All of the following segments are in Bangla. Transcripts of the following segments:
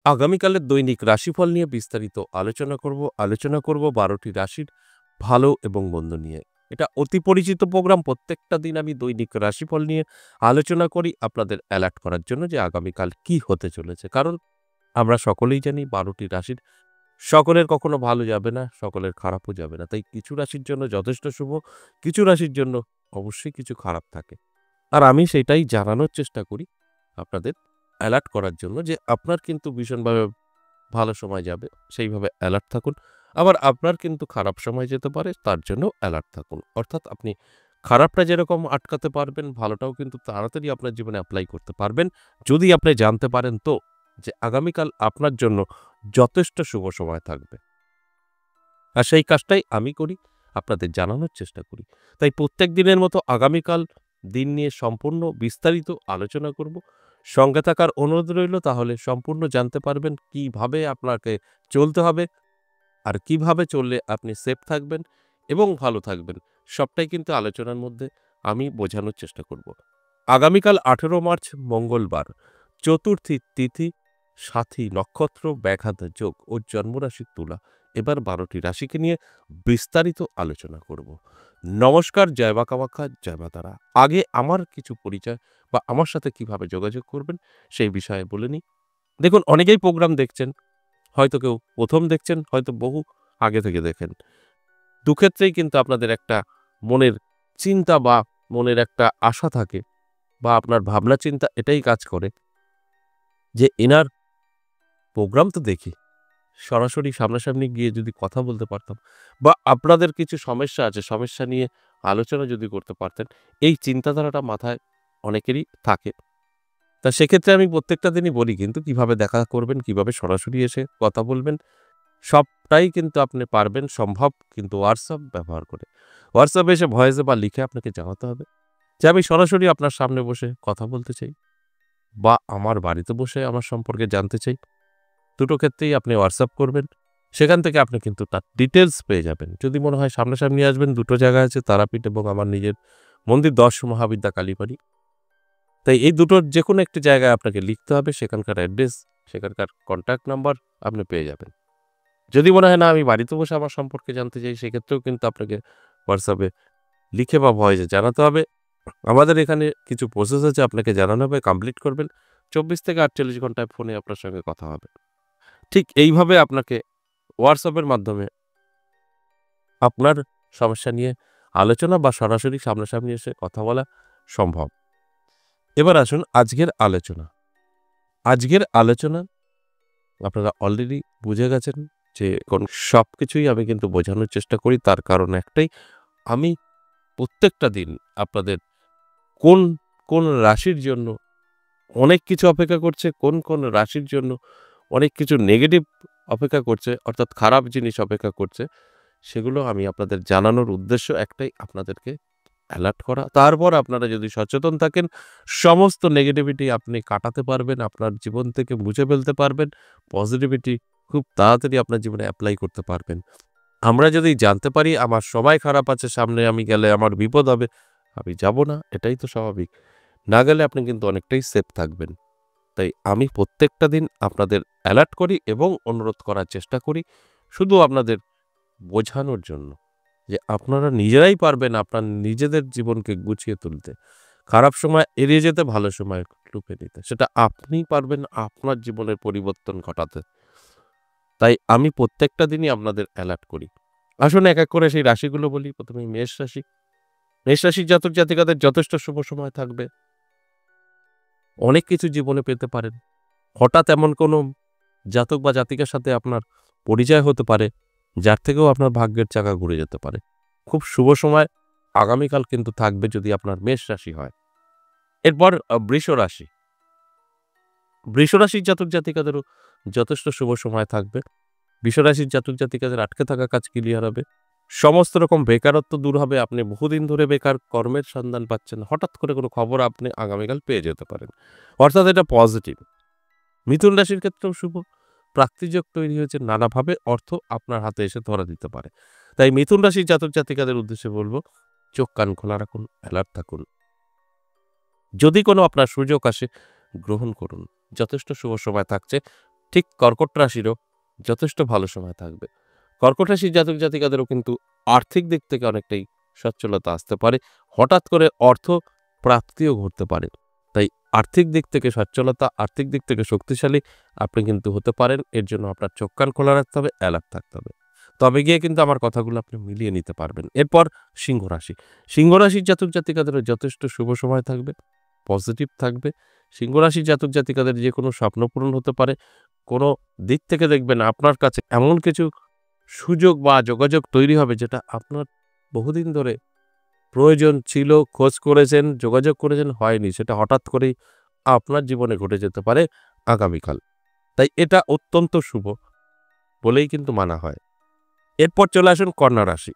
আগামীকালের দৈনিক রাশিফল নিয়ে বিস্তারিত আলোচনা করব ১২টি রাশির ভালো এবং মন্দ নিয়ে। এটা অতি পরিচিত প্রোগ্রাম। প্রত্যেকটা দিন আমি দৈনিক রাশিফল নিয়ে আলোচনা করি আপনাদের অ্যালার্ট করার জন্য যে আগামীকাল কি হতে চলেছে। কারণ আমরা সকলেই জানি ১২টি রাশির সকলের কখনো ভালো যাবে না, সকলের খারাপও যাবে না। তাই কিছু রাশির জন্য যথেষ্ট শুভ, কিছু রাশির জন্য অবশ্যই কিছু খারাপ থাকে। আর আমি সেটাই জানানোর চেষ্টা করি আপনাদের অ্যালার্ট করার জন্য যে আপনার কিন্তু ভীষণভাবে ভালো সময় যাবে, সেইভাবে অ্যালার্ট থাকুন। আবার আপনার কিন্তু খারাপ সময় যেতে পারে, তার জন্য অ্যালার্ট থাকুন। অর্থাৎ আপনি খারাপটা যেরকম আটকাতে পারবেন, ভালোটাও কিন্তু তাড়াতাড়ি আপনার জীবনে অ্যাপ্লাই করতে পারবেন, যদি আপনি জানতে পারেন তো যে আগামীকাল আপনার জন্য যথেষ্ট শুভ সময় থাকবে। আর সেই কাজটাই আমি করি, আপনাদের জানানোর চেষ্টা করি। তাই প্রত্যেক দিনের মতো আগামীকাল দিন নিয়ে সম্পূর্ণ বিস্তারিত আলোচনা করব। সঙ্গে থাকার অনুরোধ রইল, তাহলে সম্পূর্ণ জানতে পারবেন কিভাবে আপনাকে চলতে হবে আর কিভাবে চললে আপনি সেফ থাকবেন এবং ভালো থাকবেন। সবটাই কিন্তু আলোচনার মধ্যে আমি বোঝানোর চেষ্টা করব। আগামীকাল ১৮ মার্চ মঙ্গলবার, চতুর্থী তিথি, সাথী নক্ষত্র, ব্যাঘাত যোগ ও জন্মরাশি তুলা। এবার ১২টি রাশিকে নিয়ে বিস্তারিত আলোচনা করব। নমস্কার, জয় মা কামাখ্যা, জয় মা তারা। আগে আমার কিছু পরিচয় বা আমার সাথে কিভাবে যোগাযোগ করবেন সেই বিষয়ে বলে নিই। দেখুন, অনেকেই প্রোগ্রাম দেখছেন, হয়তো কেউ প্রথম দেখছেন, হয়তো বহু আগে থেকে দেখেন। দুক্ষেত্রেই কিন্তু আপনাদের একটা মনের চিন্তা বা মনের একটা আশা থাকে বা আপনার ভাবনা চিন্তা এটাই কাজ করে যে এনার প্রোগ্রাম তো দেখি, সরাসরি সামনাসামনি গিয়ে যদি কথা বলতে পারতাম বা আপনাদের কিছু সমস্যা আছে, সমস্যা নিয়ে আলোচনা যদি করতে পারতেন, এই চিন্তাধারাটা মাথায় অনেকেরই থাকে। তা সেক্ষেত্রে আমি প্রত্যেকটা দিনই বলি কিন্তু কিভাবে দেখা করবেন, কিভাবে সরাসরি এসে কথা বলবেন, সবটাই কিন্তু আপনি পারবেন সম্ভব কিন্তু হোয়াটসঅ্যাপ ব্যবহার করে। হোয়াটসঅ্যাপে এসে ভয়েসে বা লিখে আপনাকে জানাতে হবে যে আমি সরাসরি আপনার সামনে বসে কথা বলতে চাই বা আমার বাড়িতে বসে আমার সম্পর্কে জানতে চাই। দুটো ক্ষেত্রেই আপনি হোয়াটসঅ্যাপ করবেন। সেখান থেকে আপনি কিন্তু তার ডিটেইলস পেয়ে যাবেন। যদি মনে হয় সামনাসামনি আসবেন, দুটো জায়গা আছে, তারাপীঠ এবং আমার নিজের মন্দির ১০ মহাবিদ্যা কালীবাড়ি। তাই এই দুটোর যেকোনো একটি জায়গায় আপনাকে লিখতে হবে, সেখানকার অ্যাড্রেস, সেখানকার কন্ট্যাক্ট নাম্বার আপনি পেয়ে যাবেন। যদি মনে হয় না আমি বাড়িতে বসে আমার সম্পর্কে জানতে চাই, সেক্ষেত্রেও কিন্তু আপনাকে হোয়াটসঅ্যাপে লিখে বা ভয়েসে জানাতে হবে। আমাদের এখানে কিছু প্রসেস আছে, আপনাকে জানানো হবে, কমপ্লিট করবেন। ২৪ থেকে ৪৮ ঘন্টায় ফোনে আপনার সঙ্গে কথা হবে। ঠিক এইভাবে আপনাকে হোয়াটসঅ্যাপের মাধ্যমে আপনার সমস্যা নিয়ে আলোচনা বা সরাসরি সামনাসামনি এসে কথা বলা সম্ভব। এবার আসুন আজকের আলোচনা। আজকের আলোচনা আপনারা অলরেডি বুঝে গেছেন যে সবকিছুই আমি কিন্তু বোঝানোর চেষ্টা করি। তার কারণ একটাই, আমি প্রত্যেকটা দিন আপনাদের কোন, কোন রাশির জন্য অনেক কিছু অপেক্ষা করছে, কোন, কোন রাশির জন্য অনেক কিছু নেগেটিভ অপেক্ষা করছে, অর্থাৎ খারাপ জিনিস অপেক্ষা করছে, সেগুলো আমি আপনাদের জানানোর উদ্দেশ্য একটাই, আপনাদেরকে অ্যালার্ট করা। তারপর আপনারা যদি সচেতন থাকেন, সমস্ত নেগেটিভিটি আপনি কাটাতে পারবেন, আপনার জীবন থেকে মুছে ফেলতে পারবেন। পজিটিভিটি খুব তাড়াতাড়ি আপনার জীবনে এপ্লাই করতে পারবেন। আমরা যদি জানতে পারি আমার সময় খারাপ আছে, সামনে আমি গেলে আমার বিপদ হবে, আমি যাব না, এটাই তো স্বাভাবিক। না গেলে আপনি কিন্তু অনেকটাই সেফ থাকবেন। তাই আমি প্রত্যেকটা দিন আপনাদের অ্যালার্ট করি এবং অনুরোধ করার চেষ্টা করি শুধু আপনাদের বোঝানোর জন্য যে আপনারা নিজেরাই পারবেন আপনার নিজেদের জীবনকে গুছিয়ে তুলতে, খারাপ সময় এড়িয়ে যেতে, ভালো সময় লুফে নিতে। সেটা আপনিই পারবেন আপনার জীবনের পরিবর্তন ঘটাতে। তাই আমি প্রত্যেকটা দিনই আপনাদের অ্যালার্ট করি। আসুন এক এক করে সেই রাশিগুলো বলি। প্রথমেই মেষ রাশি। মেষ রাশির জাতক জাতিকাদের যথেষ্ট শুভ সময় থাকবে। অনেক কিছু জীবনে পেতে পারেন। হঠাৎ এমন কোনো জাতক বা জাতিকার সাথে আপনার পরিচয় হতে পারে, যার থেকেও আপনার ভাগ্যের চাকা ঘুরে যেতে পারে। খুব শুভ সময় আগামীকাল কিন্তু থাকবে যদি আপনার মেষ রাশি হয়। এরপর বৃষ রাশি। বৃষ রাশির জাতক জাতিকাদেরও যথেষ্ট শুভ সময় থাকবে। বৃষ রাশির জাতক জাতিকাদের আটকে থাকা কাজ ক্লিয়ার হবে। সমস্ত রকম বেকারত্ব দূর হবে। আপনি বহুদিন ধরে বেকার, কর্মের সন্ধান পাচ্ছেন, হঠাৎ করে কোনো খবর আপনি আগামীকাল পেয়ে যেতে পারেন। অর্থাৎ এটা পজিটিভ। মিথুন রাশির ক্ষেত্রেও শুভ। প্রাপ্তিযোগ তৈরি হয়েছে, নানাভাবে অর্থ আপনার হাতে এসে ধরা দিতে পারে। তাই মিথুন রাশির জাতক জাতিকাদের উদ্দেশ্যে বলব, চোখ কান খোলা রাখুন, অ্যালার্ট থাকুন। যদি কোনো আপনার সুযোগ আসে, গ্রহণ করুন। যথেষ্ট শুভ সময় থাকছে। ঠিক কর্কট রাশিরও যথেষ্ট ভালো সময় থাকবে। কর্কট রাশির জাতক জাতিকাদেরও কিন্তু আর্থিক দিক থেকে অনেকটাই সচ্ছলতা আসতে পারে। হঠাৎ করে অর্থ প্রাপ্তিও ঘটতে পারে। তাই আর্থিক দিক থেকে সচ্ছলতা, আর্থিক দিক থেকে শক্তিশালী আপনি কিন্তু হতে পারেন। এর জন্য আপনার চোখ কান খোলা রাখতে হবে, অ্যালার্ট থাকতে হবে। তবে গিয়ে কিন্তু আমার কথাগুলো আপনি মিলিয়ে নিতে পারবেন। এরপর সিংহ রাশি। সিংহ রাশির জাতক জাতিকাদেরও যথেষ্ট শুভ সময় থাকবে, পজিটিভ থাকবে। সিংহ রাশির জাতক জাতিকাদের যে কোনো স্বপ্ন পূরণ হতে পারে। কোনো দিক থেকে দেখবেন আপনার কাছে এমন কিছু সুযোগ বা যোগাযোগ তৈরি হবে যেটা আপনার বহুদিন ধরে প্রয়োজন ছিল, খোঁজ করেছেন, যোগাযোগ করেছেন, হয়নি। সেটা হঠাৎ করেই আপনার জীবনে ঘটে যেতে পারে আগামীকাল। তাই এটা অত্যন্ত শুভ বলেই কিন্তু মানা হয়। এরপর চলে আসুন কন্যা রাশি।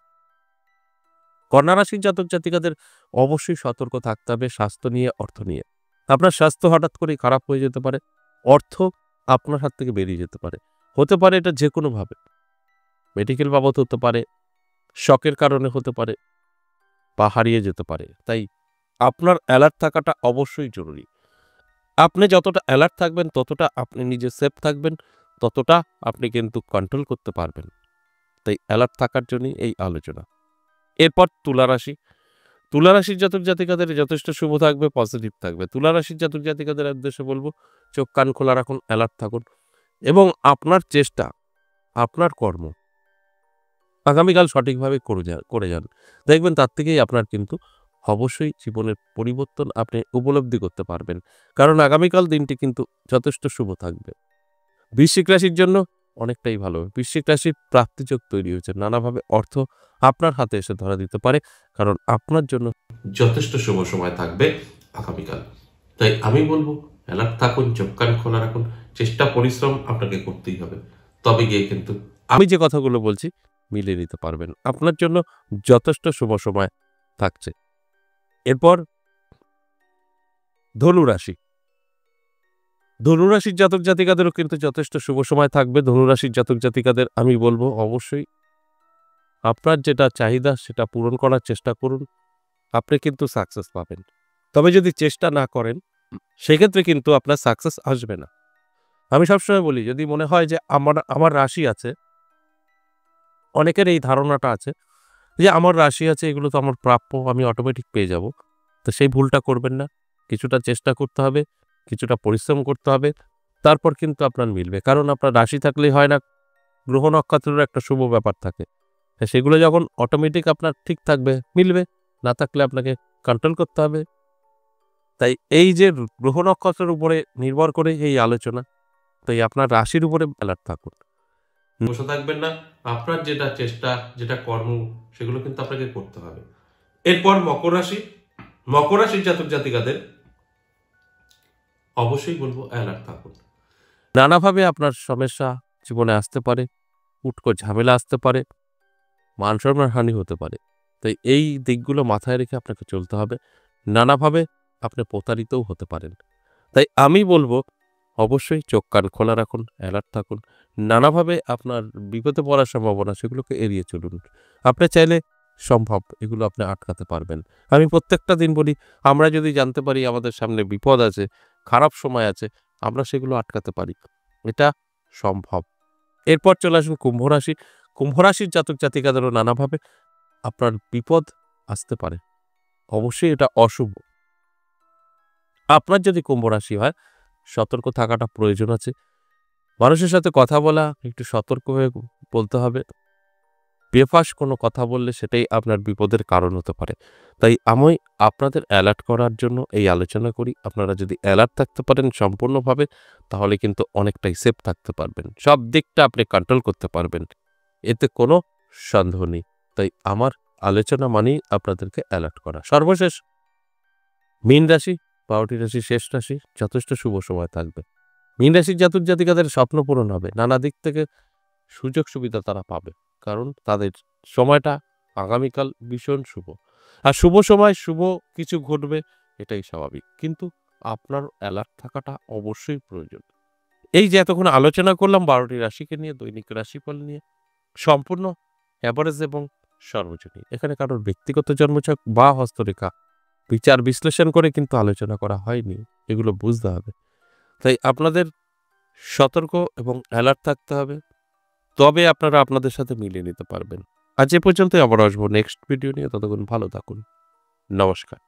কন্যা রাশির জাতক জাতিকাদের অবশ্যই সতর্ক থাকতে হবে স্বাস্থ্য নিয়ে, অর্থ নিয়ে। আপনার স্বাস্থ্য হঠাৎ করেই খারাপ হয়ে যেতে পারে। অর্থ আপনার হাত থেকে বেরিয়ে যেতে পারে। হতে পারে এটা যেকোনোভাবে। মেডিকেল বাবদ হতে পারে, শকের কারণে হতে পারে বা হারিয়ে যেতে পারে। তাই আপনার অ্যালার্ট থাকাটা অবশ্যই জরুরি। আপনি যতটা অ্যালার্ট থাকবেন ততটা আপনি নিজে সেফ থাকবেন, ততটা আপনি কিন্তু কন্ট্রোল করতে পারবেন। তাই অ্যালার্ট থাকার জন্যই এই আলোচনা। এরপর তুলা রাশি। তুলা রাশির জাতক জাতিকাদের যথেষ্ট শুভ থাকবে, পজিটিভ থাকবে। তুলা রাশির জাতক জাতিকাদের উদ্দেশ্যে বলবো, চোখ কান খোলা রাখুন, অ্যালার্ট থাকুন এবং আপনার চেষ্টা, আপনার কর্ম আগামীকাল সঠিকভাবে করে যান। দেখবেন তার থেকেই আপনার কিন্তু অবশ্যই জীবনের পরিবর্তন আপনি উপলব্ধি করতে পারবেন। কারণ আগামীকাল দিনটি কিন্তু যথেষ্ট শুভ থাকবে। বৃশ্চিক রাশির জন্য অনেকটাই ভালো। বৃশ্চিক রাশির প্রাপ্তিযোগ তৈরি হয়েছে। নানাভাবে অর্থ আপনার হাতে এসে ধরা দিতে পারে। কারণ আপনার জন্য যথেষ্ট শুভ সময় থাকবে আগামীকাল। তাই আমি বলবো অ্যালার্ট থাকুন, চোখ কান খোলা রাখুন, চেষ্টা পরিশ্রম আপনাকে করতেই হবে। তবে গিয়ে কিন্তু আমি যে কথাগুলো বলছি মিলিয়ে নিতে পারবেন। আপনার জন্য যথেষ্ট শুভ সময় থাকছে। এরপর ধনুরাশি। ধনুরাশির জাতক জাতিকাদেরও কিন্তু যথেষ্ট শুভ সময় থাকবে। ধনুরাশির জাতক জাতিকাদের আমি বলবো অবশ্যই আপনার যেটা চাহিদা সেটা পূরণ করার চেষ্টা করুন। আপনি কিন্তু সাকসেস পাবেন। তবে যদি চেষ্টা না করেন সেক্ষেত্রে কিন্তু আপনার সাকসেস আসবে না। আমি সবসময় বলি যদি মনে হয় যে আমার রাশি আছে, অনেকের এই ধারণাটা আছে যে আমার রাশি আছে, এগুলো তো আমার প্রাপ্য, আমি অটোমেটিক পেয়ে যাব। তো সেই ভুলটা করবেন না। কিছুটা চেষ্টা করতে হবে, কিছুটা পরিশ্রম করতে হবে। তারপর কিন্তু আপনার মিলবে। কারণ আপনার রাশি থাকলেই হয় না, গ্রহ নক্ষত্রেরও একটা শুভ ব্যাপার থাকে। সেগুলো যখন অটোমেটিক আপনার ঠিক থাকবে, মিলবে। না থাকলে আপনাকে কন্ট্রোল করতে হবে। তাই এই যে গ্রহ নক্ষত্রের উপরে নির্ভর করে এই আলোচনা, তাই আপনার রাশির উপরে অ্যালার্ট থাকুন। বসে থাকবেন না। আপনার যেটা চেষ্টা, যেটা কর্ম, সেগুলো কিন্তু আপনাকে করতে হবে। এরপর মকর রাশি। মকর রাশির জাতক জাতিকাদের অবশ্যই বলবো অ্যালার্ট থাকুন। নানাভাবে আপনার সমস্যা জীবনে আসতে পারে, উটকো ঝামেলা আসতে পারে, মান সম্মান হানি হতে পারে। তাই এই দিকগুলো মাথায় রেখে আপনাকে চলতে হবে। নানাভাবে আপনি প্রতারিতও হতে পারেন। তাই আমি বলবো অবশ্যই চোখ কান খোলা রাখুন, অ্যালার্ট থাকুন। নানাভাবে আপনার বিপদে পড়ার সম্ভাবনা সেগুলোকে এড়িয়ে চলুন। আপনি চাইলে সম্ভব এগুলো আপনি আটকাতে পারবেন। আমি প্রত্যেকটা দিন বলি আমরা যদি জানতে পারি আমাদের সামনে বিপদ আছে, খারাপ সময় আছে, আমরা সেগুলো আটকাতে পারি। এটা সম্ভব। এরপর চলে আসুন কুম্ভ রাশি। কুম্ভ রাশির জাতক জাতিকাদেরও নানাভাবে আপনার বিপদ আসতে পারে। অবশ্যই এটা অশুভ। আপনার যদি কুম্ভ রাশি হয় সতর্ক থাকাটা প্রয়োজন আছে। মানুষের সাথে কথা বলা একটু সতর্ক হয়ে বলতে হবে। বেফাঁস কোনো কথা বললে সেটাই আপনার বিপদের কারণ হতে পারে। তাই আমি আপনাদের অ্যালার্ট করার জন্য এই আলোচনা করি। আপনারা যদি অ্যালার্ট থাকতে পারেন সম্পূর্ণভাবে তাহলে কিন্তু অনেকটাই সেফ থাকতে পারবেন। সব দিকটা আপনি কন্ট্রোল করতে পারবেন। এতে কোনো সন্দেহ নেই। তাই আমার আলোচনা মানেই আপনাদেরকে অ্যালার্ট করা। সর্বশেষ মীন রাশি, ১২টি রাশির শেষ রাশি, যথেষ্ট শুভ সময় থাকবে। মীন রাশির জাতক জাতিকাদের স্বপ্ন পূরণ হবে। নানা দিক থেকে সুযোগ সুবিধা তারা পাবে। কারণ তাদের সময়টা আগামীকাল ভীষণ শুভ। আর শুভ সময় শুভ কিছু ঘটবে, এটাই স্বাভাবিক। কিন্তু আপনার অ্যালার্ট থাকাটা অবশ্যই প্রয়োজন। এই যে এতক্ষণ আলোচনা করলাম ১২টি রাশিকে নিয়ে, দৈনিক রাশিফল নিয়ে, সম্পূর্ণ অ্যাভারেজ এবং সর্বজনীন। এখানে কারোর ব্যক্তিগত জন্মছক বা হস্তরেখা বিচার বিশ্লেষণ করে কিন্তু আলোচনা করা হয়নি। এগুলো বুঝতে হবে। তাই আপনাদের সতর্ক এবং অ্যালার্ট থাকতে হবে। তবে আপনারা আপনাদের সাথে মিলিয়ে নিতে পারবেন। আজ এ পর্যন্তই, আবার আসবো নেক্সট ভিডিও নিয়ে। ততক্ষণ ভালো থাকুন। নমস্কার।